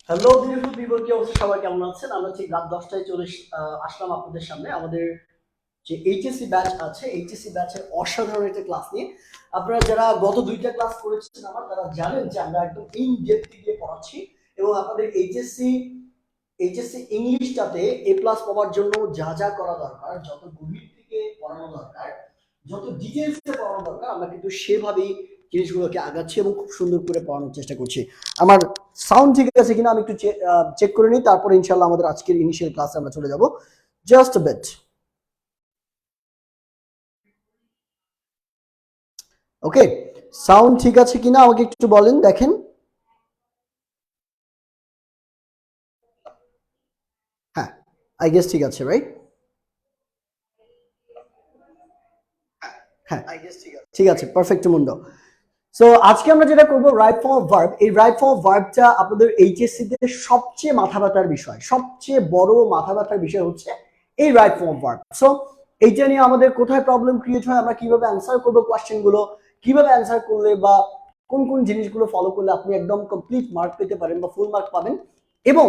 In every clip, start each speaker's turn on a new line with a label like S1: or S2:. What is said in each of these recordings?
S1: Hello beautiful people, কি অবস্থা? সবাই কেমন আছেন? আমরা ঠিক রাত 10টায় চলে আসলাম আপনাদের সামনে আমাদের যে এইচএসসি ব্যাচ আছে, এইচএসসি ব্যাচের অসাধারণ একটা ক্লাস নিয়ে। আপনারা যারা গত দুইটা ক্লাস করেছেন আমার, তারা জানেন যে আমরা একদম ইন ডেপথ দিয়ে পড়াচ্ছি এবং আপনাদের এইচএসসি ইংলিশটাতে এ প্লাস পাওয়ার জন্য যা যা করা দরকার, যত গভীর থেকে পড়ানো দরকার, যত ডিটেলসে পড়ানো দরকার, আমরা কিন্তু সেভাবেই জিনিসগুলোকে আগাচ্ছি এবং খুব সুন্দর করে পড়ানোর চেষ্টা করছি। আমার সাউন্ড ঠিক আছে কিনা আমি একটু চেক করে নিই, তারপরে ইনশাল্লাহ আমাদের আজকের ইনিশিয়াল ক্লাসে আমরা চলে যাব। Just a bit. Okay, sound ঠিক আছে কিনা আমাকে একটু বলেন, দেখেন। হ্যাঁ, আই গেস ঠিক আছে, রাইট? হ্যাঁ, ঠিক আছে, পারফেক্ট মুন্ডো। সো আজকে আমরা যেটা করব, রাইট ফর্ম অফ ভার্ব। এই রাইট ফর্ম অফ ভার্বটা আপনাদের এইচএসসি তে সবচেয়ে মাথা ব্যথার বিষয়, সবচেয়ে বড় মাথা ব্যথার বিষয় হচ্ছে এই right form of verb. So এইটা নিয়ে আমাদের কোথায় প্রবলেম ক্রিয়েট হয়, আমরা কিভাবে অ্যান্সার করব কোয়েশ্চেন গুলো, কিভাবে অ্যান্সার করলে বা কোন কোন জিনিসগুলো ফলো করলে আপনি একদম কমপ্লিট মার্ক পেতে পারেন বা ফুল মার্ক পাবেন, এবং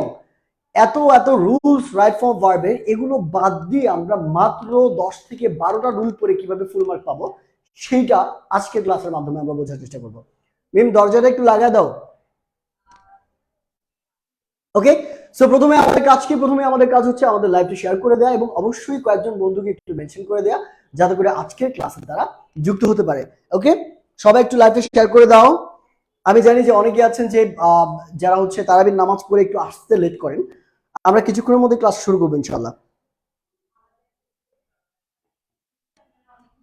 S1: এত এত রুলস রাইট ফর্ম ভার্বের, এগুলো বাদ দিয়ে আমরা মাত্র 10 থেকে 12টা রুল পরে কিভাবে ফুল মার্ক পাবো সেইটা আজকের ক্লাসের মাধ্যমে আমরা বোঝার চেষ্টা করবো। মিম, দরজাটা একটু লাগা দাও। ওকে, সো প্রথমে আমাদের কাজ হচ্ছে আমাদের লাইভটি শেয়ার করে দেওয়া এবং অবশ্যই কয়েকজন বন্ধুকে একটু মেনশন করে দেওয়া, যাতে করে আজকের ক্লাসে তারা যুক্ত হতে পারে। ওকে, সবাই একটু লাইভটি শেয়ার করে দাও। আমি জানি যে অনেকে আছেন যে যারা হচ্ছে তারাবির নামাজ পড়ে একটু আসতে লেট করেন। আমরা কিছুক্ষণের মধ্যে ক্লাস শুরু করবো ইনশাল্লাহ।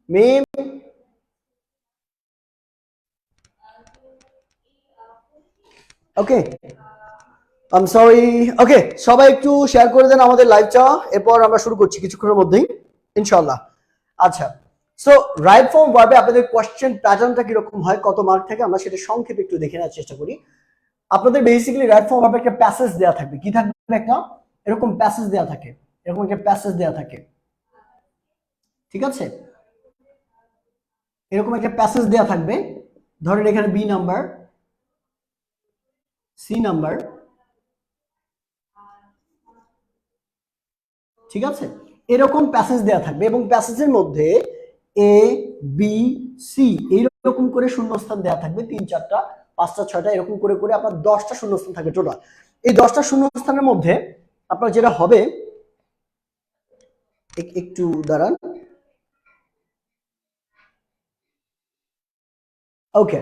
S1: মিম, ওকে, আই এম সরি। ওকে, সবাই একটু শেয়ার করে দেন আমাদের লাইভটা, এরপর আমরা শুরু করছি কিছুক্ষণের মধ্যেই ইনশাআল্লাহ। আচ্ছা, সো রাইট ফর্ম ভার্বে আপনাদের কোশ্চেন প্যাটার্নটা কিরকম হয়, কত মার্ক থাকে, আমরা সেটা সংক্ষেপে একটু দেখে নেওয়ার চেষ্টা করি। আপনাদের বেসিক্যালি রাইট ফর্ম ভার্বে একটা প্যাসেজ দেওয়া থাকবে। কি থাকবে? একটা এরকম প্যাসেজ দেওয়া থাকে, এরকম একটা প্যাসেজ দেওয়া থাকে, ঠিক আছে? এরকম একটা প্যাসেজ দেওয়া থাকবে। ধরেন এখানে বি নাম্বার, সি নাম্বার, ঠিক আছে? এরকম প্যাসেজ দেওয়া থাকবে এবং প্যাসেজের মধ্যে এ বি সি এইরকম করে শূন্যস্থান দেওয়া থাকবে, 3 4টা 5টা 6টা এরকম করে করে আপনার 10টা শূন্যস্থান থাকবে টোটাল। এই 10টা শূন্যস্থানের মধ্যে আপনার যেটা হবে, একটু দাঁড়ান। ওকে,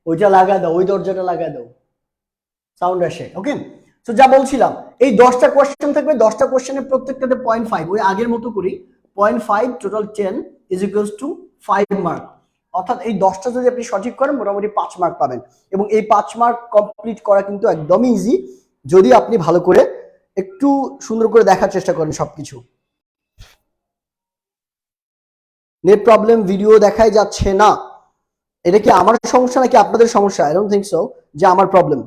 S1: ওইটা লাগা দাও, ওই দরজাটা লাগা দাও, সাউন্ড আসে। ওকে, তো যা বলছিলাম, এই 10টা কোশ্চেন থাকবে, 10টা কোশ্চেনের প্রত্যেকটাতে 0.5, ওই আগের মতো করি 0.5, total 10 is equals to 5 mark. অর্থাৎ এই 10টা যদি আপনি সঠিক করেন মোটামুটি 5 মার্ক পাবেন, এবং এই 5 মার্ক কমপ্লিট করা কিন্তু একদমই ইজি, যদি আপনি ভালো করে একটু সুন্দর করে দেখার চেষ্টা করেন সবকিছু। নেট প্রবলেম, ভিডিও দেখাই যাচ্ছে না, এটা কি আমার সমস্যা নাকি আপনাদের সমস্যা? আই ডোন্ট থিংক সো যে আমার প্রবলেম।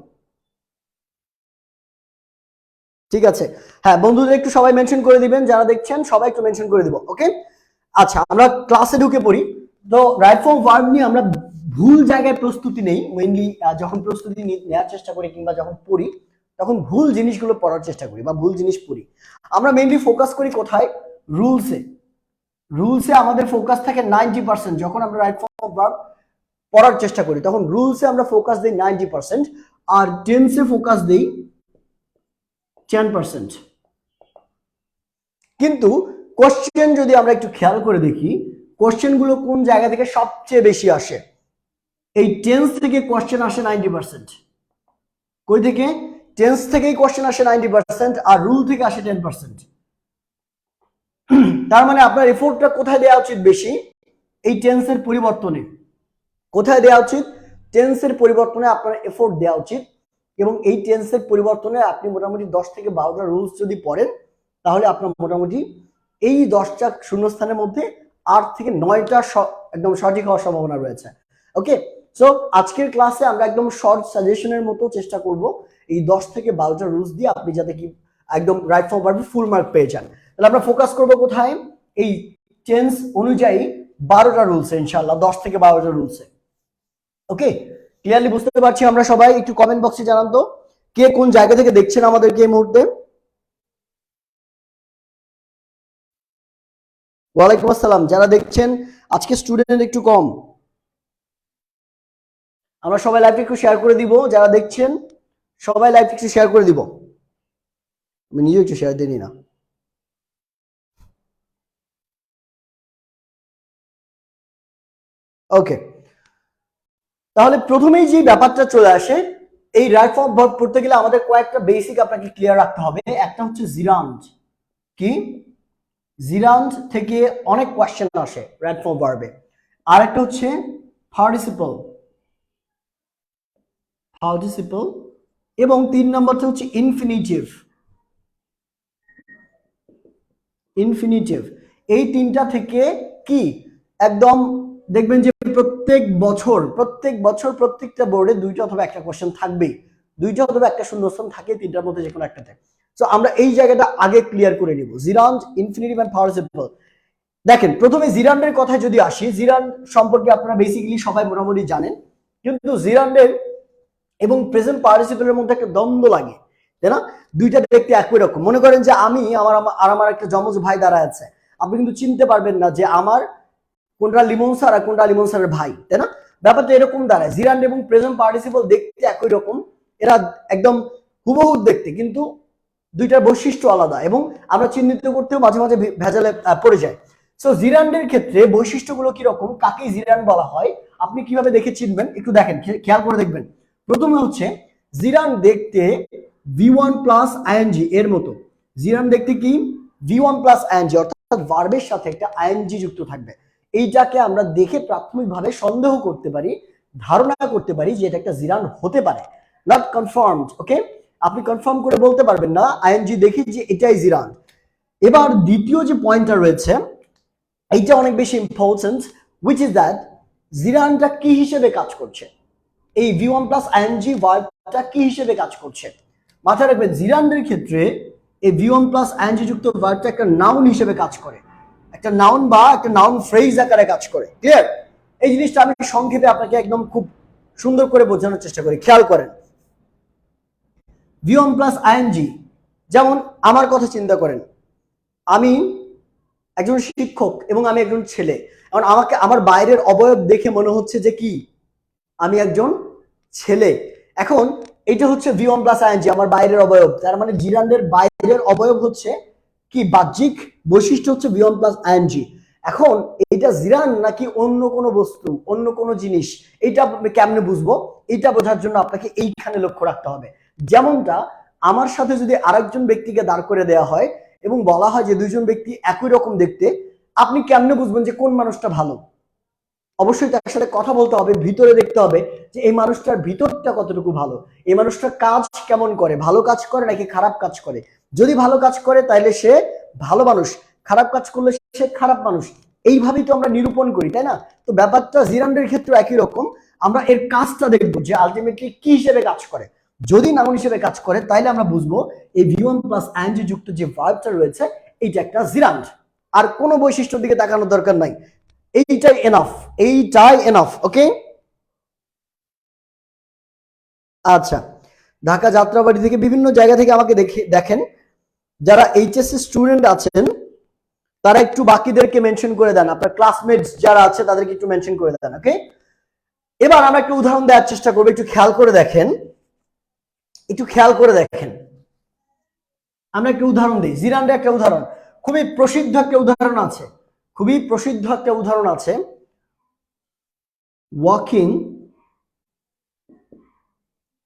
S1: ঠিক আছে, হ্যাঁ, বন্ধুদের একটু সবাই মেনশন করে দিবেন, যারা দেখছেন সবাই একটু মেনশন করে দিব। ওকে, আচ্ছা, আমরা ক্লাসে ঢুকে পড়ি। তো রাইট ফর্ম ভার্ব নিয়ে আমরা ভুল জায়গায় প্রস্তুতি নেই মেইনলি, যখন প্রস্তুতি নেওয়ার চেষ্টা করি কিংবা যখন পড়ি, তখন ভুল জিনিসগুলো পড়ার চেষ্টা করি বা ভুল জিনিস পড়ি। আমরা মেইনলি ফোকাস করি কোথায়? রুলসে। রুলসে আমাদের ফোকাস থাকে 90%। যখন আমরা রাইট ফর্ম অফ ভার্ব পড়ার চেষ্টা করি তখন রুলসে আমরা ফোকাস দিই 90%, আর টেন্সে ফোকাস দিই 10%। কিন্তু কোশ্চেন যদি আমরা একটু খেয়াল করে দেখি, কোশ্চেনগুলো কোন জায়গা থেকে সবচেয়ে বেশি আসে? এই টেন্স থেকে কোশ্চেন আসে 90%। কই থেকে? টেন্স থেকেই কোশ্চেন আসে 90%, আর রুল থেকে আসে 10%। তার মানে আপনার এফোর্টটা কোথায় দেওয়া উচিত বেশি? এই টেন্সের পরিবর্তনে। কোথায় দেওয়া উচিত? টেন্সের পরিবর্তনে আপনার এফোর্ট দেওয়া উচিত, এবং এই টেন্সের পরিবর্তনে আপনি মোটামুটি 10 থেকে 12টা রুলস যদি পড়েন, তাহলে আপনার মোটামুটি এই 10টা শূন্যস্থানের মধ্যে 8 থেকে 9টা একদম সঠিক হওয়ার সম্ভাবনা রয়েছে। ওকে, সো আজকের ক্লাসে আমরা একদম শর্ট সাজেশনের মতো চেষ্টা করব এই 10 থেকে 12টা রুলস দিয়ে আপনি যাতে কি একদম রাইট ফর্ম ভার্বে ফুল মার্ক পেয়ে যান। তাহলে আমরা ফোকাস করব কোথায়? এই টেন্স অনুযায়ী 12টা রুলসে ইনশাআল্লাহ, 10 থেকে 12টা রুলসে। ওকে, ক্লিয়ারলি বুঝতে পারছি আমরা সবাই? একটু কমেন্ট বক্সে জানান তো কে কোন জায়গা থেকে দেখছেন আমাদেরকে এই মুহূর্তে? ওয়ালাইকুম আসসালাম। যারা দেখছেন, আজকে স্টুডেন্ট একটু কম, আমরা সবাই লাইভ একটু শেয়ার করে দিব। যারা দেখছেন সবাই লাইভ একটু শেয়ার করে দিব। আমি নিজেও একটু শেয়ার দিই না। ওকে, তাহলে প্রথমেই যে ব্যাপারটা চলে আসে, এই রাইট ফর্ম ভার্ব পড়তে গেলে আমাদের কয়েকটা বেসিক আপনাকে ক্লিয়ার রাখতে হবে। একটা হচ্ছে জিরান্ড। কি? জিরান্ড থেকে অনেক কোয়েশ্চেন আসে রাইট ফর্ম ভার্বে। আর একটা হচ্ছে পার্টিসিপল, পার্টিসিপল, এবং 3 নম্বরটা হচ্ছে ইনফিনিটিভ। ইনফিনিটিভ, এই তিনটা থেকে কি একদম দেখবেন যে প্রত্যেক বছর প্রত্যেকটা বোর্ডে 2টা অথবা একটা কোশ্চেন থাকবেই, 2টা অথবা একটা শূন্যস্থান থাকে, তিনটার মধ্যে যে কোনো একটাতে। সো আমরা এই জায়গাটা আগে ক্লিয়ার করে নিব। Gerund, infinitive and participle. দেখেন, প্রথমে জিরান্ডের কথায় যদি আসি, জিরান্ড সম্পর্কে আপনারা বেসিক্যালি সবাই মোটামুটি জানেন, কিন্তু জিরান্ডের এবং প্রেজেন্ট পার্টিসিপলের মধ্যে একটা দ্বন্দ্ব লাগে, তাই না? দুইটা দেখতে একই রকম। মনে করেন যে আমি আমার একটা যমজ ভাই দাঁড়ায় আছে, আপনি কিন্তু চিনতে পারবেন না যে আমার কোনটা লিমন স্যার আর কোনটা লিমন স্যারের ভাই, তাই না? ব্যাপারটা এরকম দাঁড়ায়। জিরান্ড এবং প্রেজেন্ট পার্টিসিপল দেখতে একই রকম, এরা একদম হুবহু দেখতে, কিন্তু দুইটার বৈশিষ্ট্য আলাদা এবং আমরা চিহ্নিত করতেও মাঝে মাঝে ভেজালে পড়ে যায়। সো জিরান্ডের ক্ষেত্রে বৈশিষ্ট্যগুলো কিরকম, কাকে জিরান্ড বলা হয়, আপনি কিভাবে দেখে চিনবেন একটু দেখেন, খেয়াল করে দেখবেন। প্রথমে হচ্ছে জিরান্ড দেখতে V1 প্লাস আইএনজি এর মতো। জিরান্ড দেখতে কি? V1 প্লাস আইএনজি, অর্থাৎ ভার্বের সাথে একটা আইএনজি যুক্ত থাকবে। এইটাকে আমরা দেখে প্রাথমিকভাবে সন্দেহ করতে পারি, ধারণা করতে পারি যে এটা একটা জিরান্ড হতে পারে। নট কনফার্মড, ওকে? আপনি কনফার্ম করে বলতে পারবেন না আইএনজি দেখি যে এটাই জিরান্ড। এবার দ্বিতীয় যে পয়েন্টটা রয়েছে, এইটা অনেক বেশি ইম্পর্টেন্ট, হুইচ ইজ দ্যাট জিরান্ডটা কি হিসেবে কাজ করছে, এই V1 প্লাস আইএনজি ভার্বটা কি হিসেবে কাজ করছে। মাথায় রাখবেন, জিরান্ডের ক্ষেত্রে এই V1 প্লাস আইএনজি যুক্ত ভার্বটা একটা নাউন হিসেবে কাজ করে, একটা নাউন বা একটা নাউন ফ্রেজ আকারে কাজ করে। ক্লিয়ার? এই জিনিসটা আমি সংক্ষেপে আপনাকে একদম খুব সুন্দর করে বোঝানোর চেষ্টা করি, খেয়াল করেন। V1 প্লাস আইএনজি, যেমন আমার কথা চিন্তা করেন, আমি একজন শিক্ষক এবং আমি একজন ছেলে। এখন আমাকে আমার বাইরের অবয়ব দেখে মনে হচ্ছে যে কি আমি একজন ছেলে। এখন এটা হচ্ছে V1 প্লাস আইএনজি, আমার বাইরের অবয়ব। তার মানে জিরান্ডের বাইরের অবয়ব হচ্ছে কি, বাহ্যিক বৈশিষ্ট্য হচ্ছে V1 প্লাস আইএনজি। এখন এটা জিরান নাকি অন্য কোনো বস্তু, অন্য কোনো জিনিস, এটা আপনি কেমনে বুঝবো? এটা বোঝার জন্য আপনাকে এইখানে লক্ষ্য রাখতে হবে। যেমনটা আমার সাথে যদি আরেকজন ব্যক্তিকে দাঁড় করে দেওয়া হয় এবং বলা হয় যে দুইজন ব্যক্তি একই রকম দেখতে, আপনি কেমনে বুঝবেন যে কোন মানুষটা ভালো? অবশ্যই তার সাথে কথা বলতে হবে, ভিতরে দেখতে হবে যে এই মানুষটার ভিতরটা কতটুকু ভালো, এই মানুষটার কাজ কেমন করে, ভালো কাজ করে নাকি খারাপ কাজ করে। যদি ভালো কাজ করে তাহলে সে ভালো মানুষ, খারাপ কাজ করলে সে খারাপ মানুষ। এইভাবেই তো আমরা নিরূপণ করি, তাই না? তো ব্যাপারটা জিরান্ডের ক্ষেত্রে একই রকম। আমরা এর কাজটা দেখবো যে আলটিমেটলি কি হিসেবে কাজ করে। যদি নাউন হিসেবে কাজ করে তাহলে আমরা বুঝবো এই V1 প্লাস আইএনজি যুক্ত যে ভার্বটা রয়েছে এইটা একটা জিরান্ড। আর কোনো বৈশিষ্ট্যের দিকে তাকানোর দরকার নাই, এইটাই এনাফ, এইটাই এনাফ। ওকে, আচ্ছা। ঢাকা যাত্রাবাড়ি থেকে বিভিন্ন জায়গা থেকে আমাকে দেখেন, যারা এইচএসসি স্টুডেন্ট আছেন তারা একটু বাকিদেরকে মেনশন করে দেন, আপনার ক্লাসমেটস যারা আছে তাদেরকে একটু মেনশন করে দেন। ওকে, এবার আমরা একটা উদাহরণ দেওয়ার চেষ্টা করবো, একটু খেয়াল করে দেখেন, একটু খেয়াল করে দেখেন। আমরা একটা উদাহরণ দিই, জিরান্ডের একটা উদাহরণ, খুবই প্রসিদ্ধ একটা উদাহরণ আছে, খুবই প্রসিদ্ধ একটা উদাহরণ আছে। Walking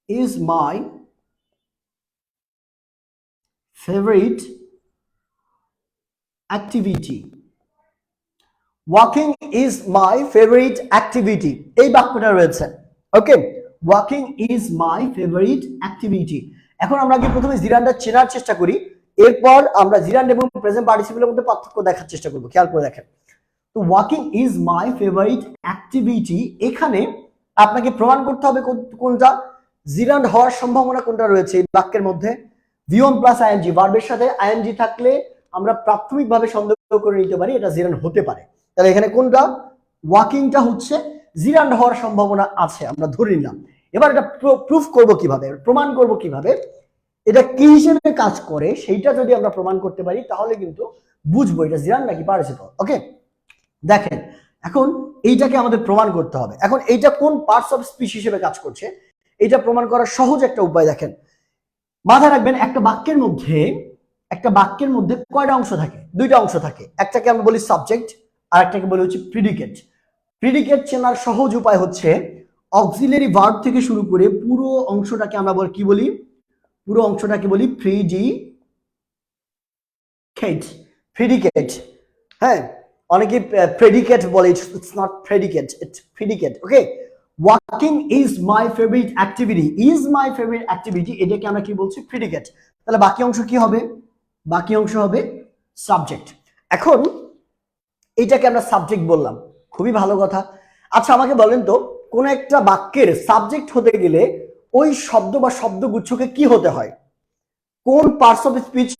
S1: is my favorite activity. Walking is my favorite activity, এই বাক্যটা রয়েছে। Okay, walking is my favourite activity. এখন আমরা আগে প্রথমে জিরান্ডা চেনার চেষ্টা করি, এরপর আমরা জিরান্ড এবং প্রেজেন্ট পার্টিসিপেলের মধ্যে পার্থক্য দেখার চেষ্টা করব। খেয়াল করে দেখেন, তো walking is my favourite activity, এখানে আপনাকে প্রমাণ করতে হবে কোনটা জিরান্ড হওয়ার সম্ভাবনা কোনটা রয়েছে এই বাক্যের মধ্যে। V1 প্লাস আইএনজি, ভার্বের সাথে আইএনজি থাকলে আমরা প্রাথমিকভাবে সন্দেহ করে নিতে পারি এটা জিরান্ড হতে পারে। তাহলে এখানে কোনটা, ওয়াকিংটা হচ্ছে জিরান্ড হওয়ার সম্ভাবনা আছে, আমরা ধরে নিলাম। এবার এটা প্রুফ করব কিভাবে, প্রমাণ করব কিভাবে, এটা কি হিসেবে কাজ করে সেইটা যদি আমরা প্রমাণ করতে পারি তাহলে কিন্তু বুঝবো এটা জিরান নাকি পার্টিসিপল। ওকে, দেখেন এখন এইটাকে আমাদের প্রমাণ করতে হবে। এখন এইটা কোন পার্টস অফ স্পিচ হিসেবে কাজ করছে এটা প্রমাণ করার সহজ একটা উপায় দেখেন। মাথায় রাখবেন একটা বাক্যের মধ্যে কয়টা অংশ থাকে? দুইটা অংশ থাকে। একটাকে আমরা বলি সাবজেক্ট আর একটাকে বলি হচ্ছে প্রিডিকেট। প্রিডিকেট চেনার সহজ উপায় হচ্ছে অক্সিলারি ভার্ব থেকে শুরু করে পুরো অংশটাকে আমরা কি বলি? পুরো অংশটাকে বলি প্রিডিকেট। হ্যাঁ, অনেকে প্রেডিকেট বলে, it's not predicate, it's predicate. Okay, walking is my favourite activity, is my favourite activity, এটাকে আমরা কি বলছি? প্রিডিকেট। তাহলে বাকি অংশ কি হবে? বাকি অংশ হবে সাবজেক্ট। এখন এইটাকে আমরা সাবজেক্ট বললাম, খুবই ভালো কথা। আচ্ছা আমাকে বলেন তো, কোন একটা বাক্যের সাবজেক্ট হতে গেলে ওই শব্দ বা শব্দগুচ্ছকে কি হতে হয়? কোন পার্টস অফ স্পিচ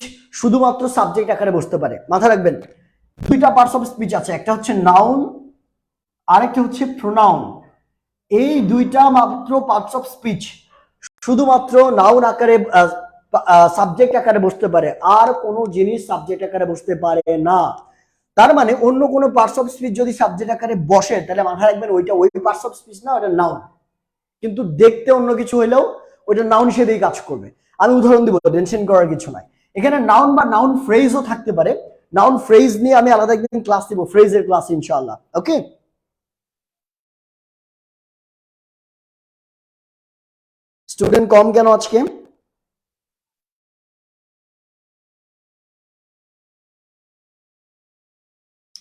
S1: শুধুমাত্র সাবজেক্ট আকারে বসতে পারে? মাথায় রাখবেন দুইটা পার্টস অফ স্পিচ আছে, একটা হচ্ছে নাউন আর একটা হচ্ছে প্রোনাউন। এই দুইটা মাত্র পার্টস অফ স্পিচ শুধুমাত্র নাউন আকারে সাবজেক্ট আকারে বসতে পারে, আর কোনো জিনিস সাবজেক্ট আকারে বসতে পারে না। তার মানে অন্য কোনো পার্টস অফ স্পিচ যদি সাবজেক্ট আকারে বসে তাহলে মাথায় রাখবেন ওইটা ওই পার্টস অফ স্পিচ না, ওটা নাউন। কিন্তু দেখতে অন্য কিছু হইলেও ওইটা নাউন হিসেবেই কাজ করবে। আমি উদাহরণ দিব, টেনশন করার কিছু নাই। এখানে নাউন বা নাউন ফ্রেজও থাকতে পারে। নাউন ফ্রেজ নিয়ে আমি আলাদা একদিন ক্লাস দিব, ফ্রেজের ক্লাস ইনশাআল্লাহ। ওকে, স্টুডেন্ট কম কেন আজকে?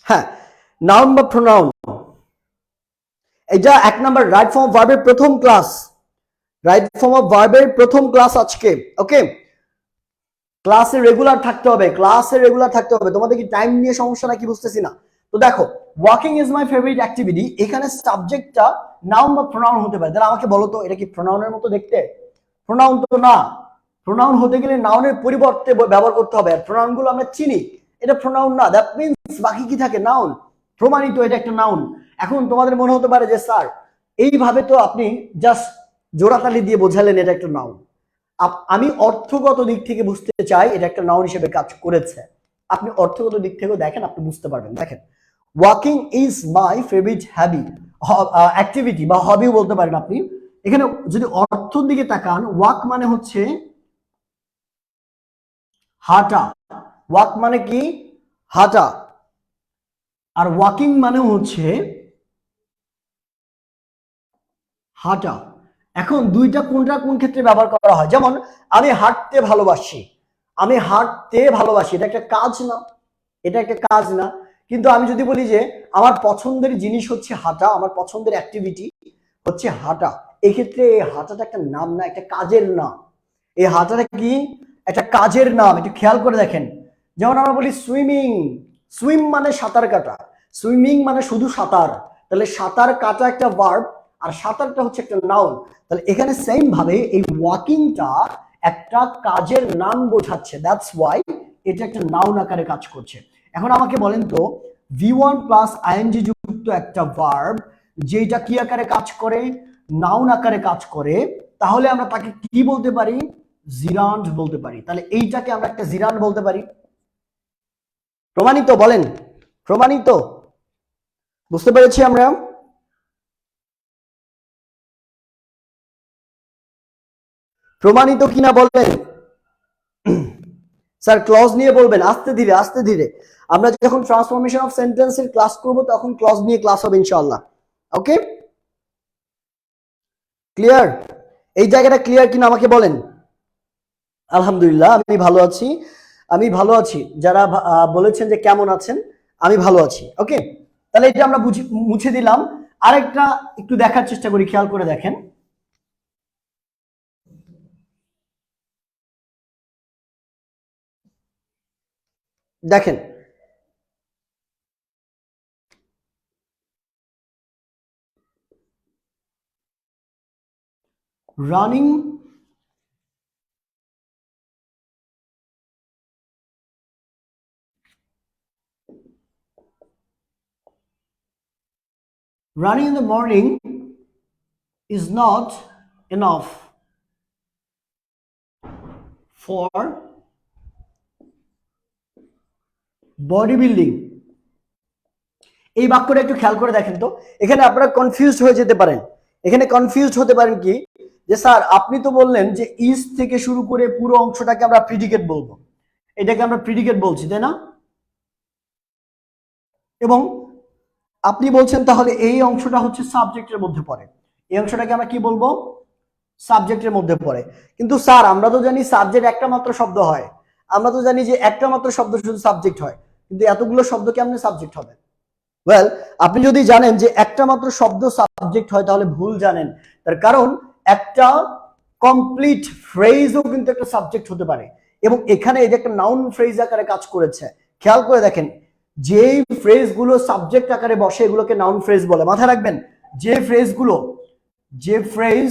S1: হ্যাঁ, নাউন বা প্রোনাউন, এটা এক নাম্বার রাইট ফর্ম অফ ভার্বের প্রথম ক্লাস। রাইট ফর্ম অফ ভার্বের প্রথম ক্লাস আজকে। ওকে, ক্লাসে রেগুলার থাকতে হবে, ক্লাসে রেগুলার থাকতে হবে। তোমাদের কি টাইম নিয়ে সমস্যা নাকি বুঝতেছি না। তো দেখো, walking is my favourite activity, এখানে সাবজেক্টটা নাউন বা প্রোনাউন হতে পারে। তাহলে আমাকে বলো তো এটা কি প্রোনাউনের মতো দেখতে? প্রোনাউন তো না। প্রোনাউন হতে গেলে নাউনের পরিবর্তে ব্যবহার করতে হবে। আর প্রোনাউন গুলো আমরা চিনি, এটা প্রোনাউন না। দ্যাট মিন্স বাকি কি থাকে? নাউন। প্রমাণিত এটা একটা নাউন। এখন তোমাদের মনে হতে পারে যে স্যার এইভাবে তো আপনি জাস্ট জোড়াতালি দিয়ে বোঝালেন এটা একটা নাউন। আমি অর্থগত দিক থেকে বুঝতে চাই এটা একটা নাউন হিসেবে কাজ করেছে। আপনি অর্থগত দিক থেকেও দেখেন, আপনি বুঝতে পারবেন। দেখেন, walking is my favourite activity বা হবিও বলতে পারেন আপনি। এখানে যদি অর্থের দিকে তাকান, ওয়াক মানে হচ্ছে হাঁটা। ওয়াক মানে কি? হাঁটা। আর ওয়াকিং মানে হচ্ছে হাঁটা। এখন দুইটা কোনটা কোন ক্ষেত্রে ব্যবহার করা হয়? যেমন আমি হাঁটতে ভালোবাসি, আমি হাঁটতে ভালোবাসি, এটা একটা কাজ না? এটা একটা কাজ না? কিন্তু আমি যদি বলি যে আমার পছন্দের জিনিস হচ্ছে হাঁটা, আমার পছন্দের অ্যাক্টিভিটি হচ্ছে হাঁটা, এক্ষেত্রে এই হাঁটাটা একটা নাম না, একটা কাজের নাম। এই হাঁটাটা কি? একটা কাজের নাম। একটু খেয়াল করে দেখেন, যেমন আমরা বলি সুইমিং, সুইম মানে সাঁতার কাটা, সুইমিং মানে শুধু সাঁতার। তাহলে সাঁতার কাটা একটা ভার্ব, আর সাঁতারটা হচ্ছে একটা নাউন। তাহলে এখানে সেম ভাবে এই ওয়াকিংটা একটা কাজের নাম বোঝাচ্ছে, দ্যাটস ওয়াই এটা একটা নাউন আকারে কাজ করছে। এখন আমাকে বলেন তো, V1 প্লাস আইএনজি যুক্ত একটা ভার্ব যেটা কি আকারে কাজ করে? নাউন আকারে কাজ করে, তাহলে আমরা তাকে কি বলতে পারি? জিরান্ড বলতে পারি। তাহলে এইটাকে আমরা একটা জিরান্ড বলতে পারি। প্রমাণিত? বলেন প্রমাণিত? বুঝতে পেরেছি আমরা? প্রমাণিত কিনা বলেন। স্যার ক্লজ নিয়ে বলবেন, আস্তে ধীরে আস্তে ধীরে। আমরা যখন ট্রান্সফরমেশন অফ সেন্টেন্সের ক্লাস করব তখন ক্লজ নিয়ে ক্লাস হবে ইনশাআল্লাহ। ওকে, ক্লিয়ার? এই জায়গাটা ক্লিয়ার কিনা আমাকে বলেন। আলহামদুলিল্লাহ, আমি ভালো আছি, আমি ভালো আছি। যারা বলেছেন যে কেমন আছেন, আমি ভালো আছি। ওকে, তাহলে এটা আমরা মুছে দিলাম। আরেকটা একটু দেখার চেষ্টা করি, খেয়াল করে দেখেন। দেখেন, running running in the morning is not enough for body building. এই বাক্যটা একটু খেয়াল করে দেখেন তো, এখানে আপনারা কনফিউজড হয়ে যেতে পারেন। এখানে কনফিউজড হতে পারেন কি, যে স্যার আপনি তো বললেন যে ইজ থেকে শুরু করে পুরো অংশটাকে আমরা প্রিডিকেট বলবো, এটাকে আমরা প্রিডিকেট বলছি, তাই না? এবং আপনি বলছেন তাহলে এই অংশটা হচ্ছে সাবজেক্টের মধ্যে পড়ে, এই অংশটাকে আমরা কি বলবো? সাবজেক্টের মধ্যে পড়ে। কিন্তু স্যার আমরা তো জানি সাবজেক্ট একটা মাত্র শব্দ হয়, আমরা তো জানি যে একটা মাত্র শব্দ শুধু সাবজেক্ট হয়, কিন্তু এতগুলো শব্দ কেমনে সাবজেক্ট হবে? ওয়েল, আপনি যদি জানেন যে একটা মাত্র শব্দ সাবজেক্ট হয় তাহলে ভুল জানেন। তার কারণ একটা কমপ্লিট ফ্রেজও কিন্তু একটা সাবজেক্ট হতে পারে, এবং এখানে এই যে একটা নাউন ফ্রেজ আকারে কাজ করেছে, খেয়াল করে দেখেন যেই ফ্রেজগুলো সাবজেক্ট আকারে বসে এগুলোকে নাউন ফ্রেজ বলে। মাথায় রাখবেন, যে ফ্রেজগুলো, যে ফ্রেজ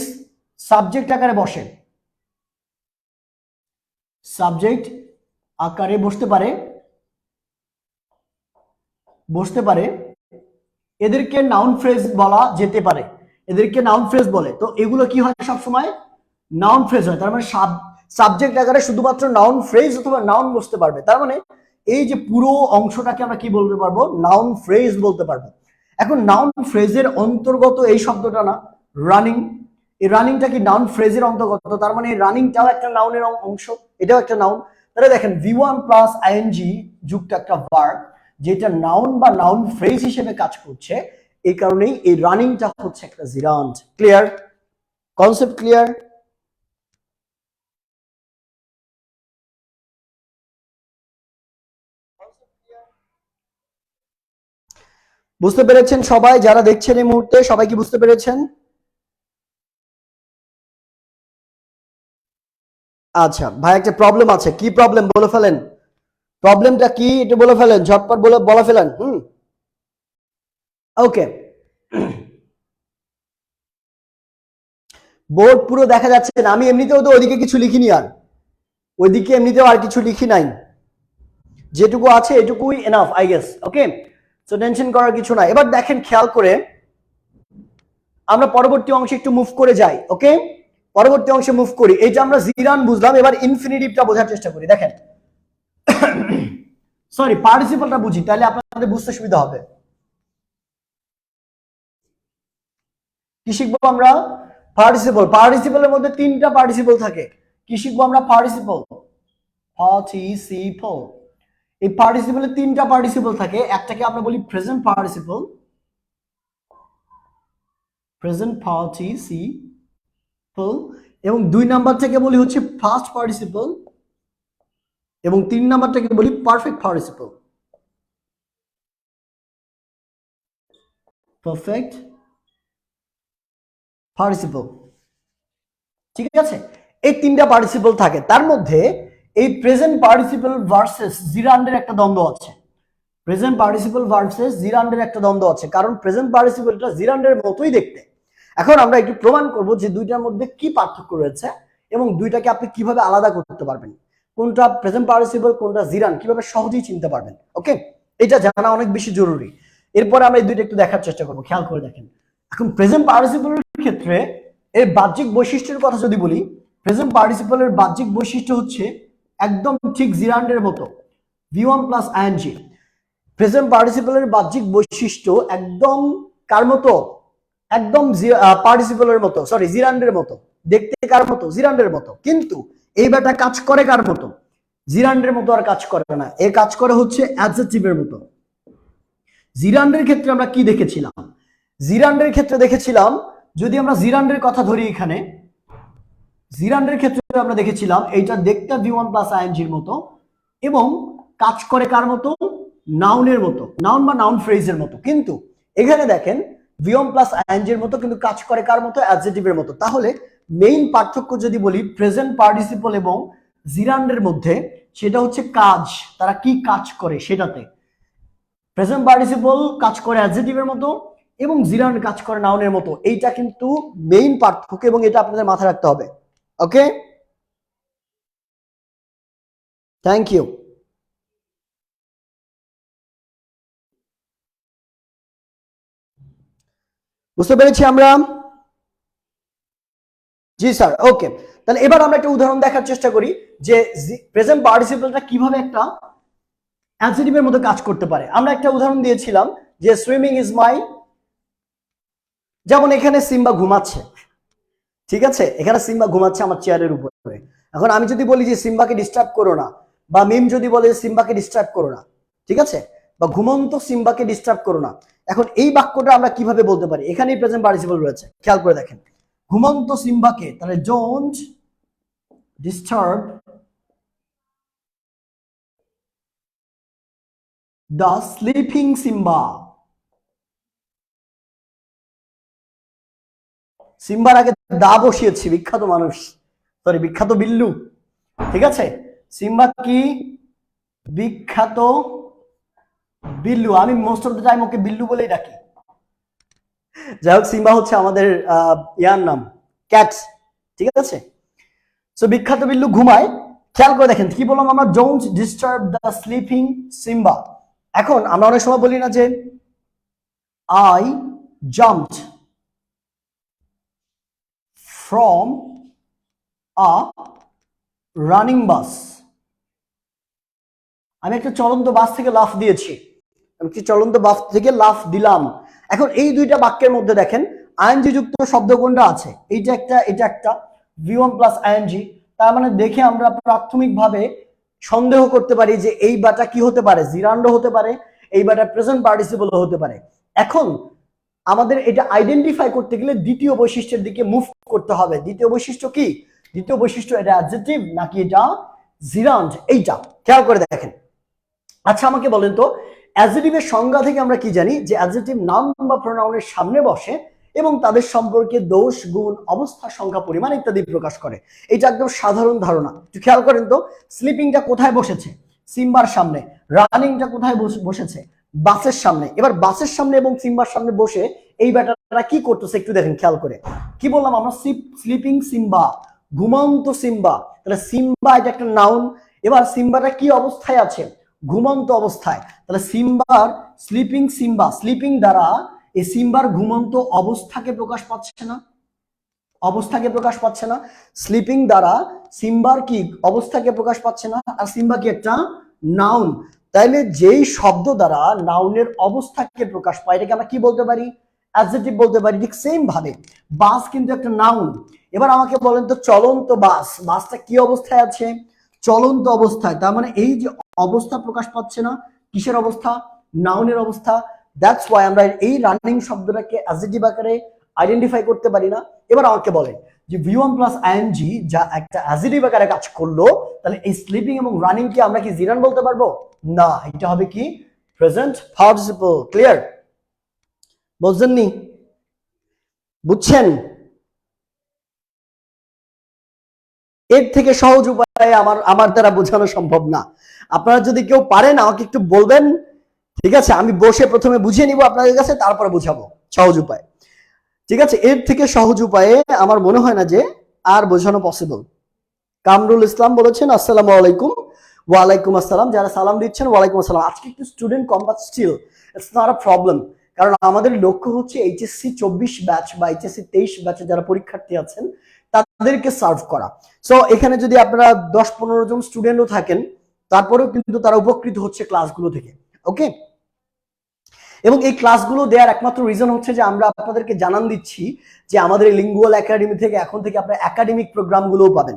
S1: সাবজেক্ট আকারে বসে, সাবজেক্ট আকারে বসতে পারে এদেরকে নাউন ফ্রেজ বলা যেতে পারে, এদেরকে নাউন ফ্রেজ বলে। তো এগুলো কি হয় সব সময়? নাউন ফ্রেজ হয়। তার মানে সাবজেক্ট আকারে শুধুমাত্র নাউন ফ্রেজ অথবা নাউন বসতে পারবে। তার মানে এই যে পুরো অংশটাকে আমরা কি বলতে পারবো? নাউন ফ্রেজ বলতে পারবো। এখন নাউন ফ্রেজের অন্তর্গত এই শব্দটা না, রানিং, এই রানিংটা কি নাউন ফ্রেজের অন্তর্গত? তার মানে রানিংটাও একটা নাউনের অংশ, এটাও একটা নাউন। তাহলে দেখেন V1 প্লাস আইএনজি যুক্ত একটা ভার্ব যেটা নাউন বা নাউন ফ্রেজ হিসেবে কাজ করছে, এই কারণেই এই রানিংটা হচ্ছে একটা জিরান্ড। ক্লিয়ার? Concept clear? বুঝতে পেরেছেন সবাই? যারা দেখছেন এই মুহূর্তে সবাই কি বুঝতে পেরেছেন? আচ্ছা ভাই, একটা প্রবলেম আছে। কি প্রবলেম বলে ফেলেন, প্রবলেমটা কি এটা বলে ফেলেন, ঝটপট বলে ফেলেন। ওকে, বোর্ড পুরো দেখা যাচ্ছে না, আমি এমনিতেও তো ওইদিকে কিছু লিখিনি, আর ওইদিকে এমনিতেও আর কিছু লিখি নাই, যেটুকু আছে এটুকুই enough I guess. Okay, so tension করার কিছু নাই। এবার দেখেন খেয়াল করে আমরা পরবর্তী অংশে একটু মুভ করে যাই। ওকে, পরবর্তী অংশে মুভ করি। এই যে আমরা জিরান বুঝলাম, এবার ইনফিনিটিভটা বোঝার চেষ্টা করি। দেখেন, সরি পার্টিসিপলটা বুঝি, তাহলে আপনাদের বুঝতে সুবিধা হবে। কি শিখবো আমরা? পার্টিসিপল। পার্টিসিপলের মধ্যে তিনটা পার্টিসিপল থাকে। কি শিখবো আমরা? Participle, participle. এই পার্টিসিপলের তিনটা পার্টিসিপল থাকে। একটাকে আমরা বলি প্রেজেন্ট পার্টিসিপল, প্রেজেন্ট পার্টিসিপল, এবং দুই নাম্বারটাকে বলি হচ্ছে ফার্স্ট পার্টিসিপল, এবং তিন নাম্বারটাকে বলি পারফেক্ট পার্টিসিপল, পারফেক্ট পার্টিসিপল। ঠিক আছে, এই তিনটা পার্টিসিপল থাকে। তার মধ্যে এই প্রেজেন্ট পার্টিসিপল ভার্সেস জিরান্ডের একটা দ্বন্দ্ব আছে। প্রেজেন্ট পার্টিসিপল ভার্সেস জিরান্ডের একটা দ্বন্দ্ব আছে, কারণ প্রেজেন্ট পার্টিসিপলটা জিরান্ডের মতোই দেখতে। এখন আমরা একটু প্রমাণ করব যে দুইটার মধ্যে কি পার্থক্য রয়েছে এবং দুইটাকে আপনি কিভাবে আলাদা করতে পারবেন, কোনটা প্রেজেন্ট পার্টিসিপল কোনটা জিরান্ড কিভাবে সহজেই চিনতে পারবেন। ওকে, এটা জানা অনেক বেশি জরুরি। এরপরে আমরা এই দুইটা একটু দেখার চেষ্টা করবো। খেয়াল করে দেখেন, এখন প্রেজেন্ট পার্টিসিপলের ক্ষেত্রে এর বাহ্যিক বৈশিষ্ট্যের কথা যদি বলি, প্রেজেন্ট পার্টিসিপলের বাহ্যিক বৈশিষ্ট্য হচ্ছে একদম ঠিক জিরান্ডের মতো, V1 প্লাস আইএনজি। প্রেজেন্ট পার্টিসিপলের বাহ্যিক বৈশিষ্ট্য একদম কার মতো? একদম পার্টিসিপলের মতো, সরি জিরান্ডের মতো। দেখতে কার মতো? জিরান্ডের মতো। কিন্তু এই ব্যাটা কাজ করে কার মতো? জিরান্ডের মতো আর কাজ করে না, এ কাজ করে হচ্ছে অ্যাডজেক্টিভের মতো। জিরান্ডের ক্ষেত্রে আমরা কি দেখেছিলাম? জিরান্ডের ক্ষেত্রে দেখেছিলাম, যদি আমরা জিরান্ডের কথা ধরি, এখানে জিরান্ডের ক্ষেত্রে আমরা দেখেছিলাম এইটা দেখতে V1 প্লাস আইএনজির মতো এবং কাজ করে কার মতো? নাউনের মতো, নাউন বা নাউন ফ্রেজের মতো। কিন্তু এখানে দেখেন V1 প্লাস আইএনজির মতো, কিন্তু কাজ করে কার মতো? অ্যাডজেক্টিভের মতো। তাহলে মেইন পার্থক্য যদি বলি প্রেজেন্ট পার্টিসিপল এবং জিরান্ডের মধ্যে, সেটা হচ্ছে কাজ, তারা কি কাজ করে সেটাতে। প্রেজেন্ট পার্টিসিপল কাজ করে অ্যাডজেক্টিভের মতো এবং জিরান্ড কাজ করে নাউনের মতো। এইটা কিন্তু মেইন পার্থক্য এবং এটা আপনাদের মাথায় রাখতে হবে। ওকে, থ্যাংক ইউ। বুঝতে পেরেছি আমরা? জি স্যার, ওকে। তাহলে এবার আমরা একটা উদাহরণ দেখার চেষ্টা করি যে প্রেজেন্ট পার্টিসিপলটা কিভাবে একটা অ্যাডজেক্টিভের মতো কাজ করতে পারে। আমরা একটা উদাহরণ দিয়েছিলাম যে সুইমিং ইজ মাই, যেমন এখানে সিম্বা ঘুমাচ্ছে, ঠিক আছে, এখানে সিম্বা ঘুমাচ্ছে আমার চেয়ারের উপরে। এখন আমি যদি বলি যে সিম্বাকে ডিস্টার্ব করো না, বা মিম যদি বলে সিম্বাকে ডিস্টার্ব করো না, ঠিক আছে, বা ঘুমন্ত সিম্বাকে ডিস্টার্ব করো না, এখন এই বাক্যটা আমরা কিভাবে বলতে পারি? এখানেই প্রেজেন্ট পার্টিসিপল রয়েছে, খেয়াল করে দেখেন। ঘুমন্ত সিম্বাকে, তাহলে don't disturb the sleeping Simba. সিম্বার আগে দা বসিয়েছি, বিখ্যাত মানুষ, সরি বিখ্যাত বিল্লু, ঠিক আছে। সিম্বা কি? বিখ্যাত বিল্লু। আমি most of the time okay Billu বলেই ডাকি। যাই হোক, সিম্বা হচ্ছে আমাদের ইয়ার নাম, ক্যাট, ঠিক আছে। সো বিখ্যাত বিল্লু ঘুমায়। খেয়াল করে দেখেন কি বললাম আমরা, don't disturb the sleeping Simba. এখন আমরা অনেক সময় বলি না যে I jumped from a running bus. আমি একটা চলন্ত বাস থেকে লাফ দিয়েছি, আমি কি চলন্ত বাস থেকে লাফ দিলাম। এখন এই দুইটা বাক্যের মধ্যে দেখেন আইএনজি যুক্ত শব্দ কোনটা আছে? এইটা একটা, এটা একটা, V1 প্লাস আইএনজি। তার মানে দেখে আমরা প্রাথমিকভাবে সন্দেহ করতে পারি যে এই বাটা কি হতে পারে? জিরান্ড হতে পারে, এই বাটা প্রেজেন্ট পার্টিসিপল হতে পারে। এখন আমাদের এটা আইডেন্টিফাই করতে গেলে দ্বিতীয় বৈশিষ্ট্যের দিকে মুভ করতে হবে। দ্বিতীয় বৈশিষ্ট্য কি? দ্বিতীয় বৈশিষ্ট্য এটা অ্যাডজেক্টিভ নাকি এটা জিরান্ড, এইটা খেয়াল করে দেখেন। আচ্ছা আমাকে বলেন তো, অ্যাডজেক্টিভের সংজ্ঞা থেকে আমরা কি জানি? যে অ্যাডজেক্টিভ নাউন বা প্রোনাউনের সামনে বসে এবং তাদের সম্পর্কে দোষ, গুণ, অবস্থা, সংখ্যা, পরিমাণ ইত্যাদি প্রকাশ করে। এটা একদম সাধারণ ধারণা। একটু খেয়াল করেন তো, স্লিপিংটা কোথায় বসেছে? সিম্বার সামনে। রানিংটা কোথায় বসেছে? বাসের সামনে। এবার বাসের সামনে এবং সিম্বার সামনে বসে এই ব্যাটারা কি করতেছে একটু দেখেন খেয়াল করে। কি বললাম আমরা? স্লিপিং সিম্বা, ঘুমন্ত সিম্বা। তাহলে সিম্বা এটা একটা নাউন। এবার সিম্বাটা কি অবস্থায় আছে? ঘুমন্ত অবস্থায়। তাহলে সিম্বার, স্লিপিং সিম্বা, স্লিপিং দ্বারা এই সিম্বার ঘুমন্ত অবস্থাকে প্রকাশ পাচ্ছে না, অবস্থাকে প্রকাশ পাচ্ছে না। স্লিপিং দ্বারা সিম্বার কি অবস্থাকে প্রকাশ পাচ্ছে না, আর সিম্বা কি একটা নাউন। তাইলে যেই শব্দ দ্বারা নাউনের অবস্থাকে প্রকাশ পায় এটাকে আমরা কি বলতে পারি? অ্যাডজেক্টিভ বলতে পারি। ঠিক সেম ভাবে বাস কিন্তু একটা নাউন। এবার আমাকে বলেন তো, চলন্ত বাস, বাসটা কি অবস্থায় আছে? চলন্ত অবস্থায়। তার মানে এই যে অবস্থা প্রকাশ পাচ্ছে না, কিসের অবস্থা? নাউনের অবস্থা। দ্যাটস ওয়াই আমরা এই রানিং শব্দটাকে অ্যাডজেক্টিভ আকারে আইডেন্টিফাই করতে পারি না। এবার আমাকে বলেন যে V1 প্লাস আইএনজি যা একটা অ্যাডজেক্টিভ আকারে কাজ করলো, তাহলে এই স্লিপিং এবং রানিং কে আমরা কি জিরান বলতে পারবো? না, এটা হবে কি? Present participle. ক্লিয়ার? বুঝছেননি? বুঝছেন? এর থেকে সহজ উপায়ে আমার দ্বারা বোঝানো সম্ভব না। আপনারা যদি কেউ পারেন আমাকে একটু বলবেন, ঠিক আছে? আমি বসে প্রথমে বুঝিয়ে নিব আপনাদের কাছে, তারপরে বুঝাবো সহজ উপায়, ঠিক আছে? এর থেকে সহজ উপায়ে আমার মনে হয় না যে আর বোঝানো পসিবল। কামরুল ইসলাম বলেছেন আসসালামু আলাইকুম। ওয়ালাইকুম আসসালাম। যারা সালাম দিচ্ছেন ওয়ালাইকুম আসসালাম। আজকে একটু স্টুডেন্ট কম, but still it's not a problem, কারণ আমাদের লক্ষ্য হচ্ছে এইচএসসি 24 ব্যাচ বা এইচএসসি 23 ব্যাচে যারা পরীক্ষার্থী আছেন তাদেরকে সার্ভ করা। সো এখানে যদি আপনারা 10-15 জন স্টুডেন্টও থাকেন তারপরেও কিন্তু তারা উপকৃত হচ্ছে ক্লাসগুলো থেকে। ওকে, এবং এই ক্লাসগুলো দেওয়ার একমাত্র রিজন হচ্ছে যে আমরা আপনাদেরকে জানান দিচ্ছি যে আমাদের লিঙ্গুয়াল একাডেমি থেকে এখন থেকে আপনারা একাডেমিক প্রোগ্রামগুলোও পাবেন।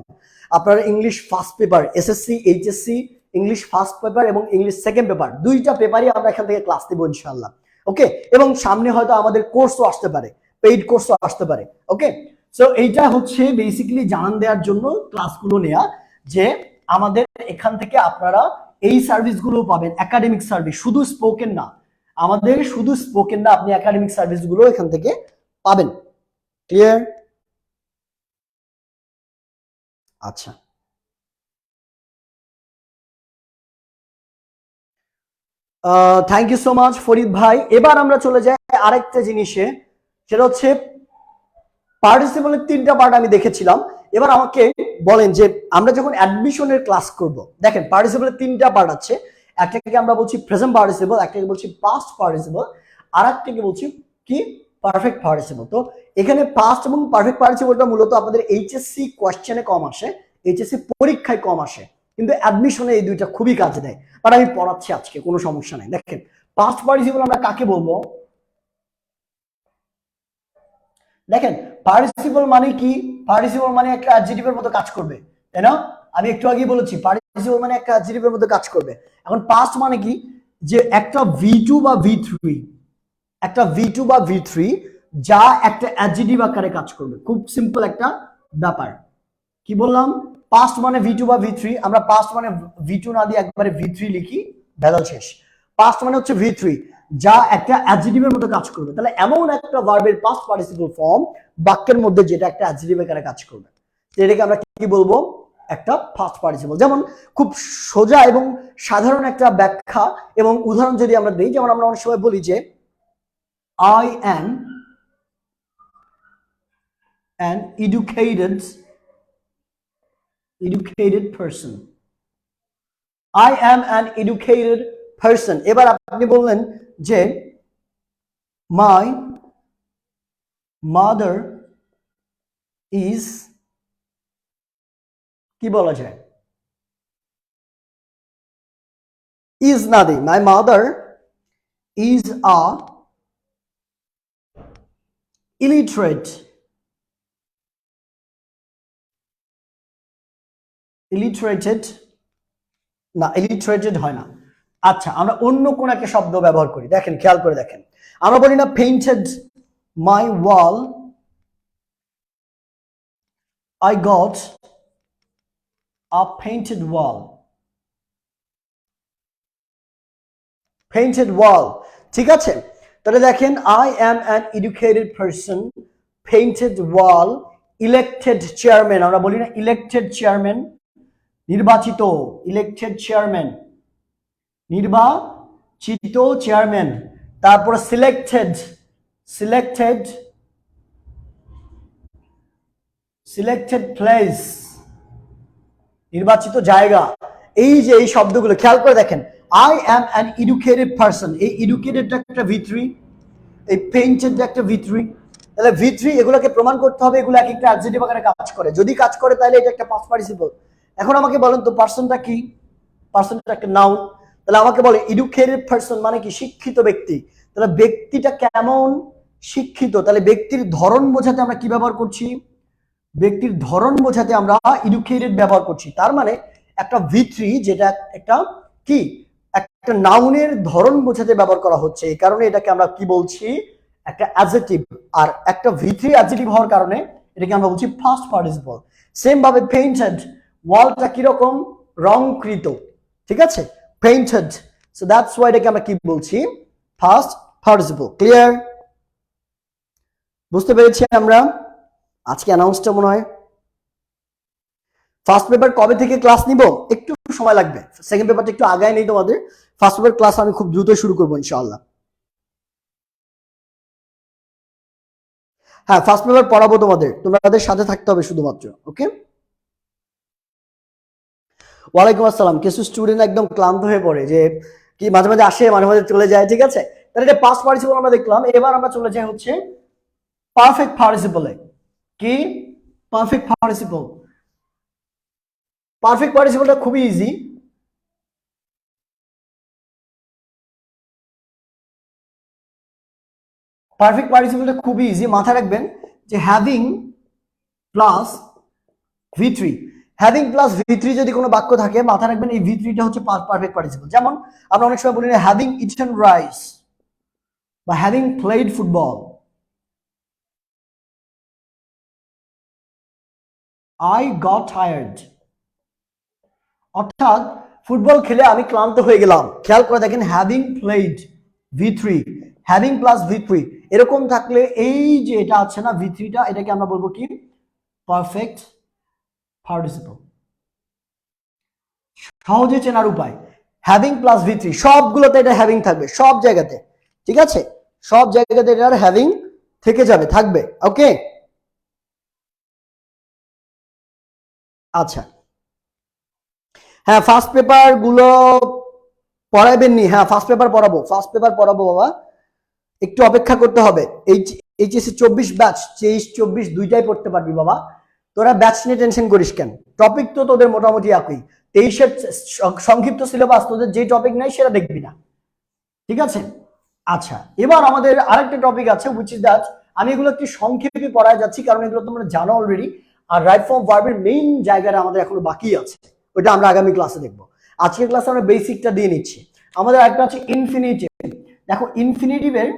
S1: আপনারা English first paper, SSC, HSC, English first paper এবং ইংলিশ সেকেন্ড পেপার, দুইটা পেপারই আমরা এখান থেকে ক্লাস দেবো ইনশাআল্লাহ। ওকে, এবং সামনে হয়তো আমাদের কোর্সও আসতে পারে, পেইড কোর্সও আসতে পারে। ওকে, সো এইটা হচ্ছে বেসিক্যালি জানান দেওয়ার জন্য ক্লাসগুলো নেওয়া, যে আমাদের এখান থেকে আপনারা এই সার্ভিসগুলো পাবেন, একাডেমিক সার্ভিস, শুধু স্পোকেন না, আমাদের শুধু স্পোকেন না, আপনি একাডেমিক সার্ভিসগুলো এখান থেকে পাবেন। ক্লিয়ার? আচ্ছা, thank you so much Farid ভাই। এবার আমরা চলে যাই আরেকটা জিনিসে, সেটা হচ্ছে পার্টিসিপলের 3টা পার্ট আমি দেখেছিলাম। এবার আমাকে বলেন যে আমরা যখন অ্যাডমিশনের ক্লাস করব, দেখেন পার্টিসিপলের 3টা পার্ট আছে। একটাকে আমরা বলছি প্রেজেন্ট পার্টিসিপল, একটাকে বলছি পাস্ট পার্টিসিপল, আর একটাকে বলছি কি পারফেক্ট পার্টিসিপল। তো এখানে পাস্ট এবং পারফেক্ট পার্টিসিপলটা মূলত আপনাদের এইচএসসি কোয়েশ্চেনে কম আসে, এইচএসসি পরীক্ষায় কম আসে, কিন্তু অ্যাডমিশনে এই দুইটা খুবই কাজে দেয়। বাট আমি পড়াচ্ছি আজকে, কোনো সমস্যা নাই। দেখেন পাস্ট পার্টিসিপল আমরা কাকে বলবো? দেখেন পার্টিসিপল মানে কি? পার্টিসিপল মানে একটা অ্যাডজেক্টিভের মতো কাজ করবে, তাই না? আমি একটু আগেই বলেছি পার্টিসিপল মানে একটা অ্যাডজেক্টিভের মতো কাজ করবে। এখন পাস্ট মানে কি? যে একটা V2 বা V3, একটা V2 বা V3 যা একটা অ্যাডজেক্টিভ আকারে কাজ করবে। খুব সিম্পল একটা ব্যাপার। কি বললাম? পাস্ট মানে V2 বা V3, আমরা পাস্ট মানে V2 না দিয়ে একবারে V3 লিখি, ভেজাল শেষ। পাস্ট মানে হচ্ছে V3 যা একটা অ্যাডজেক্টিভের মতো কাজ করবে। তাহলে এমন একটা ভার্বের পাস্ট পার্টিসিপল ফর্ম বাক্যের মধ্যে যেটা একটা অ্যাডজেক্টিভ আকারে কাজ করবে, এটাকে আমরা কি বলবো? একটা পাস্ট পার্টিসিপল। যেমন খুব সোজা এবং সাধারণ একটা ব্যাখ্যা এবং উদাহরণ যদি আমরা দিই, যেমন আমরা অনেক সময় বলি যে I am an educated person. I am an educated person. এবার আপনি বললেন যে my mother is, কি বলা যায়? is না দিই, my mother is a illiterate না, illiterated হয় না। আচ্ছা, আমরা অন্য কোন একটা শব্দ ব্যবহার করি। দেখেন, খেয়াল করে দেখেন, আমরা বলি না painted my wall, I got a painted wall. Painted wall, ঠিক আছে? তাহলে দেখেন I am an educated person, painted wall, elected chairman, আমরা বলি না elected chairman, নির্বাচিত, elected chairman, নির্বাচিত চেয়ারম্যান। তারপর selected place, নির্বাচিত জায়গা। এই যে এই শব্দগুলো খেয়াল করে দেখেন, I am an educated person, এই educated একটা V3, এই painted একটা V3। তাহলে V3 এগুলোকে প্রমাণ করতে হবে এগুলো এক একটা অ্যাডজেক্টিভ আকারে কাজ করে। যদি কাজ করে তাহলে এটা একটা পাস্ট পার্টিসিপল। এখন আমাকে বলেন তো পার্সনটা কি? পার্সনটা একটা নাউন। তাহলে আমাকে বলে এডুকেটেড পার্সন মানে কি? শিক্ষিত ব্যক্তি। তাহলে ব্যক্তিটা কেমন শিক্ষিত? তাহলে ব্যক্তির ধরন বোঝাতে আমরা কি ব্যবহার করছি? ব্যক্তির ধরন বোঝাতে আমরা এডুকেটেড ব্যবহার করছি। তার মানে একটা V3 যেটা একটা কি, একটা নাউনের ধরন বোঝাতে ব্যবহার করা হচ্ছে, এই কারণে এটাকে আমরা কি বলছি? একটা অ্যাডজেক্টিভ। আর একটা V3 অ্যাডজেক্টিভ হওয়ার কারণে এটাকে আমরা বলছি ফার্স্ট পার্টিসিপল। সেম ভাবে পেইন্টেড, ওয়ালটা কিরকম? রংকৃত, ঠিক আছে? পেইন্টেড, সো দ্যাটস ওয়াই এটাকে আমরা কি বলছি? First participle. ক্লিয়ার? বুঝতে পেরেছি আমরা? আজকে অ্যানাউন্সটা মনে হয় ফার্স্ট পেপার কবে থেকে ক্লাস নিব? একটু সময় লাগবে, সেকেন্ড পেপারটা একটু আগায় নেই তোমাদের। ফার্স্ট পেপার ক্লাস আমি খুব দ্রুত শুরু করবো ইনশাআল্লাহ। হ্যাঁ, ফার্স্ট পেপার পড়াবো তোমাদের, তোমাদের সাথে থাকতে হবে শুধুমাত্র। ওকে, ওয়ালাইকুম আসসালাম। কিছু স্টুডেন্ট একদম ক্লান্ত হয়ে পড়ে, যে কি মাঝে মাঝে আসে মাঝে মাঝে চলে যায়, ঠিক আছে? তাহলে এটা পাস্ট পার্টিসিপল আমরা দেখলাম। এবার আমরা চলে যাই হচ্ছে পারফেক্ট পার্টিসিপলে। কি? Perfect participle. পারফেক্ট পার্টিসিপলটা খুবই ইজি। পারফেক্ট পার্টিসিপলটা খুবই ইজি, মাথায় রাখবেন যে having plus V3, having plus V3 যদি কোনো বাক্য থাকে মাথায় রাখবেন এই V3টা হচ্ছে পারফেক্ট পার্টিসিপল। যেমন আমরা অনেক সময় বলি না হ্যাভিং ইটেন রাইস বা having played football. I got tired, অর্থাৎ ফুটবল খেলে আমি ক্লান্ত হয়ে গেলাম। খেয়াল করে দেখেন having played V3, having plus V3 এরকম থাকলে এই যে এটা আছে না V3টা, এটাকে আমরা বলবো কি? Perfect participle. সহজে চেনার উপায়, হ্যাভিং প্লাস V3 সবগুলোতে এটা হ্যাভিং থাকবে, সব জায়গাতে, ঠিক আছে? সব জায়গাতে এটার হ্যাভিং থেকে যাবে, থাকবে। ওকে, আচ্ছা। হ্যাঁ, ফার্স্ট পেপার গুলো পড়াবেন নি? হ্যাঁ, ফার্স্ট পেপার পড়াবো, ফার্স্ট পেপার পড়াবো বাবা। একটু অপেক্ষা করতে হবে। এইচএসসি 24 ব্যাচ 23-24 দুইটাই পড়তে পারবি বাবা, তোরা ব্যাচ নিয়ে টেনশন করিস কেন? টপিক তো তোদের মোটামুটি একই। 23-এর সংক্ষিপ্ত সিলেবাস, তোদের যে টপিক নাই সেটা দেখবি না, ঠিক আছে? আচ্ছা, এবার আমাদের আরেকটা টপিক আছে উইচ ইজ দ্যাট, আমি এগুলো একটু সংক্ষেপে পড়ায় যাচ্ছি কারণ এগুলো তোমরা জানো অলরেডি। আর রাইট ফর্ম ভার্বের মেইন জায়গাটা আমাদের এখনো বাকি আছে, ওইটা আমরা আগামী ক্লাসে দেখবো। আজকের ক্লাসে আমরা বেসিকটা দিয়ে নিচ্ছি। আমাদের একটা আছে ইনফিনিটিভ। দেখো ইনফিনিটিভের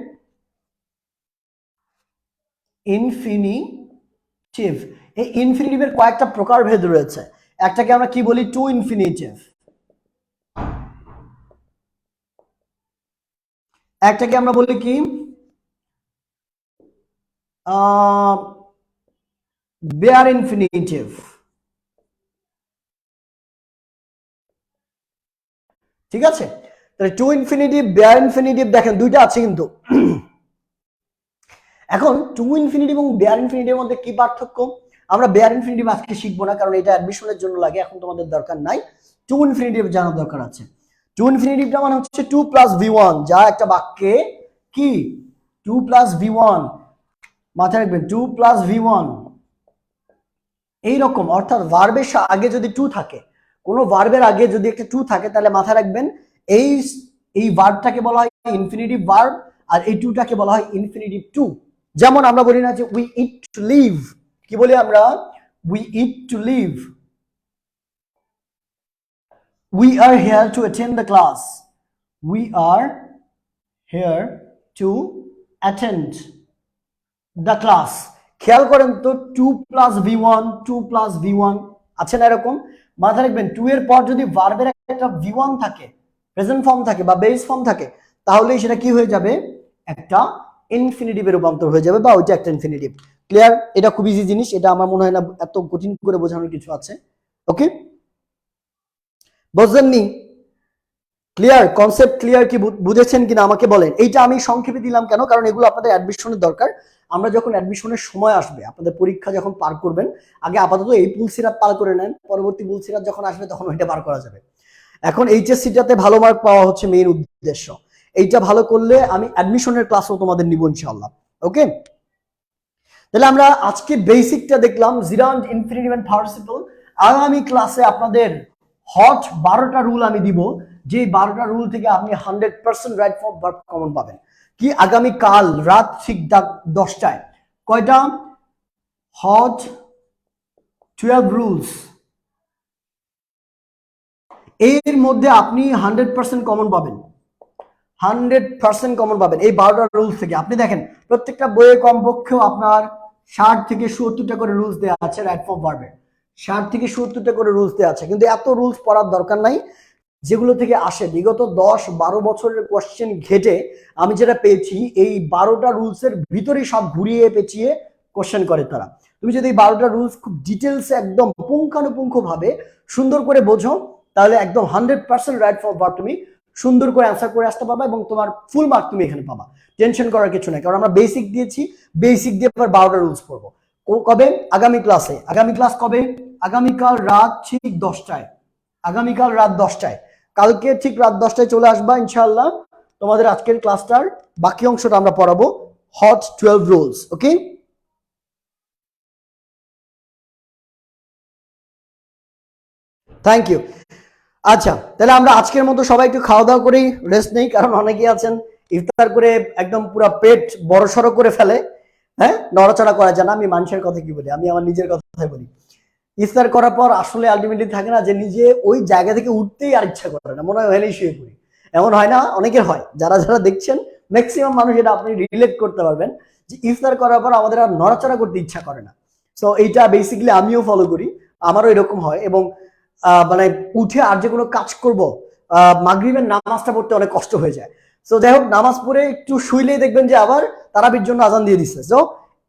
S1: ইনফিনিটিভ, এই ইনফিনিটিভের কয়েকটা প্রকারভেদ রয়েছে। একটাকে আমরা কি বলি? To infinitive. একটাকে আমরা বলি কি? Bare infinitive. ঠিক আছে, তাহলে টু ইনফিনিটিভ, বেয়ার ইনফিনিটিভ, দেখেন দুইটা আছে কিন্তু। এখন টু ইনফিনিটিভ এবং বেয়ার ইনফিনিটিভের মধ্যে কি পার্থক্য? আমরা বেয়ার ইনফিনিটিভ আজকে শিখবো না কারণ এটা অ্যাডমিশনের জন্য লাগে, এখন তোমাদের দরকার নাই। টু ইনফিনিটিভ জানার দরকার আছে। টু ইনফিনিটিভটা মানে হচ্ছে 2 + v1, যা একটা বাক্যে কি 2 + v1, মাথায় রাখবেন 2 + v1 এইরকম, অর্থাৎ ভার্বের আগে যদি 2 থাকে, কোনো ভার্বের আগে যদি একটা 2 থাকে, তাহলে মাথায় রাখবেন এই এই ভার্বটাকে বলা হয় ইনফিনিটিভ ভার্ব, আর এই 2টাকে বলা হয় ইনফিনিটিভ 2। যেমন আমরা বলি না যে উই ইট টু লিভ, কি বলি আমরা? We eat to live. We are here to attend the class. We are here to attend the class. খেয়াল করেন তো 2 + v1, 2 + v1 আছে না এরকম? মাথায় রাখবেন 2 এর পর যদি ভার্বের একটা v1 থাকে, প্রেজেন্ট ফর্ম থাকে বা বেস ফর্ম থাকে, তাহলে সেটা কি হয়ে যাবে? একটা ইনফিনিটিভে রূপান্তর হয়ে যাবে, বা ওইটা একটা ইনফিনিটিভ। ক্লিয়ার? এটা খুব ইজি জিনিস, এটা আমার মনে হয় না এত কঠিন করে বোঝানোর কিছু আছে। ওকে, বুঝলেননি? ক্লিয়ার? Concept clear? কি বুঝেছেন কিনা আমাকে বলেন। এইটা আমি সংক্ষেপে দিলাম কেন? কারণ এগুলো আপনাদের অ্যাডমিশনের দরকার। আমরা যখন অ্যাডমিশনের সময় আসবে, আপনাদের পরীক্ষা যখন পার করবেন, আগে আপাতত এই পুলসিরাত পার করে নেন, পরবর্তী পুলসিরাত যখন আসবে তখন ওইটা পার করা যাবে। এখন এইচএসসিটাতে ভালো মার্ক পাওয়া হচ্ছে মেইন উদ্দেশ্য। এইটা ভালো করলে আমি অ্যাডমিশনের ক্লাসও তোমাদের নিব ইনশাআল্লাহ। ওকে, তাহলে আমরা আজকে বেসিকটা দেখলাম, জিরান্ড, ইনফিনিটিভ এন্ড পার্টিসিপল। আগামী ক্লাসে আপনাদের হট 12টা রুল আমি দিব, যে 12টা রুল থেকে আপনি 100% রাইট ফর্ম ভার্ব কমন পাবেন। কি? আগামী কাল রাত ঠিক 10টায়। কয়টা? হট 12 রুলস, এর মধ্যে আপনি 100% কমন পাবেন। 100% কমন পাবেন এই 12টা রুলস থেকে। আপনি দেখেন প্রত্যেকটা বইয়ে কমপক্ষেও আপনার 60 থেকে 70টা করে রুলস দেওয়া আছে রাইট ফর্ম ভার্বের। 60 থেকে 70টা করে রুলস দেওয়া আছে, কিন্তু এত রুলস পড়ার দরকার নাই। যেগুলো থেকে আসে বিগত 10-12 বছরের কোশ্চেন ঘেটে আমি যেটা পেয়েছি, এই 12টা রুলসের ভিতরেই সব ঘুরিয়ে পেঁচিয়ে কোশ্চেন করে তারা। তুমি যদি এই 12টা রুলস খুব ডিটেলসে একদম পুঙ্খানুপুঙ্খ ভাবে সুন্দর করে বোঝো, তাহলে একদম 100% রাইট ফর্ম ভার্ব তুমি সুন্দর করে অ্যান্সার করে আসতে পারবা এবং তোমার ফুল মার্ক তুমি এখানে পাবা। টেনশন করার কিছু নাই, কারণ আমরা বেসিক দিয়েছি, বেসিক দিয়ে আবার 12টা রুলস পড়বো। কবে? আগামী ক্লাসে। আগামী ক্লাস কবে? আগামীকাল রাত ঠিক 10টায়। আগামীকাল রাত 10টায়, কালকে ঠিক রাত 10টায় চলে আসবা ইনশাআল্লাহ। তোমাদের আজকের ক্লাসটার বাকি অংশটা আমরা পড়াবো, hot 12 rules. Okay, thank you. আচ্ছা, তাহলে আমরা আজকের মতো সবাই একটু খাওয়া দাওয়া করেই রেস্ট নেই, কারণ অনেকেই আছেন ইফতার করে একদম পুরো পেট বড় সড়ো করে ফেলে, হ্যাঁ, নড়াচড়া করা যায় না। আমি মানুষের কথা কি বলি, আমি আমার নিজের কথাই বলি। ইফতার করার পর আসলে আলটিমেটলি থাকে না যে নিজে ওই জায়গা থেকে উঠতেই আর ইচ্ছা করে না, মনে হয় ওখানেই শুয়ে পড়ি। এমন হয় না? অনেকের হয়। যারা যারা দেখছেন ম্যাক্সিমাম মানুষ, এটা আপনি রিলেট করতে পারবেন যে ইফতার করার পর আমাদের আর নড়াচড়া করতে ইচ্ছা করে না। সো এইটা বেসিক্যালি আমিও ফলো করি, আমারও এরকম হয়। এবং মানে উঠে আর যে কোনো কাজ করব, মাগরিবের নামাজটা পড়তে অনেক কষ্ট হয়ে যায়। সো যাই হোক, নামাজ পড়ে একটু শুইলেই দেখবেন যে আবার তারাবির জন্য আজান দিয়ে দিচ্ছে। সো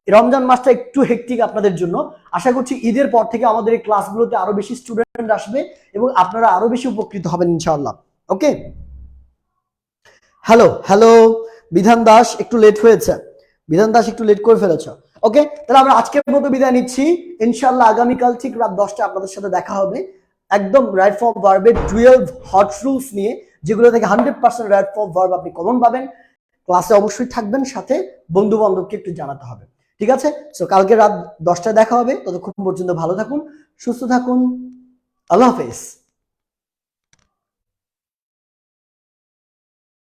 S1: রমজান মাসটা একটু হেক্টিক আপনাদের জন্য। আশা করছি ঈদের পর থেকে আমাদের এই ক্লাসগুলোতে আরো বেশি স্টুডেন্ট আসবে এবং আপনারা আরো বেশি উপকৃত হবেন ইনশাআল্লাহ। ওকে, হ্যালো হ্যালো, বিধান দাস একটু লেট হয়েছে, বিধান দাস একটু লেট করে ফেলেছ। ওকে, তাহলে আমরা আজকের মতো বিদায় নিচ্ছি। ইনশাআল্লাহ আগামীকাল ঠিক রাত 10টায় আপনাদের সাথে দেখা হবে, একদম রাইট ফর্ম ভার্বের 12 হট রুলস নিয়ে, যেগুলো থেকে 100% রাইট ফর্ম ভার্ব আপনি কমন পাবেন। ক্লাসে অবশ্যই থাকবেন, সাথে বন্ধু বান্ধবকে একটু জানাতে হবে। ঠিক আছে? সো কালকে রাত 10টায় দেখা হবে। ততক্ষণ পর্যন্ত ভালো থাকুন, সুস্থ থাকুন। আল্লাহ হাফেজ।